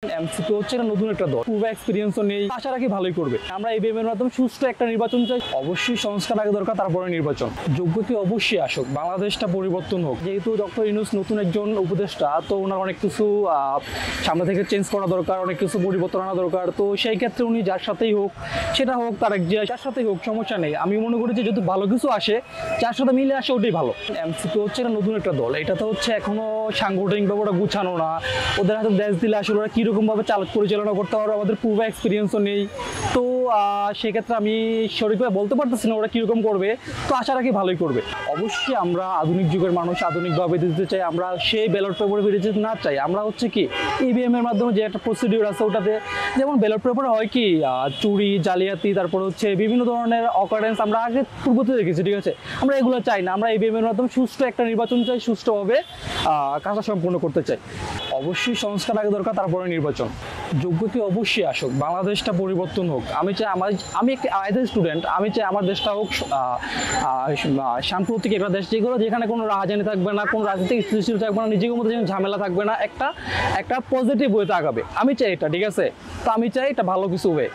MCP হচ্ছে একটা নতুন একটা দল, পূর্ব এক্সপিরিয়েন্সও নেই, আশা রাখি ভালোই করবে। আমরা এই বিএমের মাধ্যমে সুষ্ঠু একটা নির্বাচন চাই। অবশ্যই সংস্কার আগে দরকার, তারপরে নির্বাচন। যোগ্যকে অবশ্যই আসুক, বাংলাদেশটা পরিবর্তন হোক। যেহেতু ডক্টর ইউনূস নতুন একজন উপদেষ্টা, তো ওনার অনেক কিছু সামনে থেকে চেঞ্জ করা দরকার, অনেক কিছু পরিবর্তন আনা দরকার। তো সেই ক্ষেত্রে উনি যার সাথেই হোক, সেটা হোক তার যার সাথেই হোক, সমস্যা নেই। আমি মনে করি যে যদি ভালো কিছু আসে, যার সাথে মিলে আসে ওটাই ভালো। এমসিপি হচ্ছে একটা নতুন একটা দল, এটা তো হচ্ছে এখনো সাংগঠনিকভাবে ওটা গুছানো না। ওদের হাতে দেশ দিলে আসলে ওরা কীরকম ভাবে পরিচালনা করতে পারবে, আমাদের পূর্ব এক্সপিরিয়েন্সও নেই। তো সেক্ষেত্রে আমি সঠিকভাবে বলতে পারতেছি না ওরা কীরকম করবে। তো আশা রাখি ভালোই করবে। অবশ্যই আমরা আধুনিক যুগের মানুষ, আধুনিকভাবে দিতে চাই। আমরা সেই ব্যালট পেপারে ফিরে যেতে না চাই। আমরা হচ্ছে কি ইভিএম এর মাধ্যমে যে একটা প্রসিডিউর আছে, ওটাতে যেমন ব্যালট পেপারে হয় কি চুরি, জালিয়াতি, তারপর হচ্ছে বিভিন্ন ধরনের অকারেন্স আমরা আগে পূর্বতে দেখেছি, ঠিক আছে। আমরা এগুলো চাই না। আমরা ইভিএম এর মাধ্যমে সুষ্ঠু একটা নির্বাচন চাই, সুষ্ঠুভাবে কাজটা সম্পূর্ণ করতে চাই। অবশ্যই সংস্কার আগে দরকার, তারপরে নির্বাচন। যোগ্যকে অবশ্যই আসুক, বাংলাদেশটা পরিবর্তন হোক। আমি চাই আমি অ্যাজ এ স্টুডেন্ট আমি চাই আমার দেশটা হোক সাম্প্রতিক একটা দেশ, যেখানে কোনো রাজধানী থাকবে না, কোনো রাজনৈতিক স্থিতিশীল থাকবে না, নিজের মধ্যে যেন ঝামেলা থাকবে না, একটা পজিটিভ ওয়েতে আগাবে। আমি চাই এটা, ঠিক আছে। তো আমি চাই এটা ভালো কিছু ওয়ে।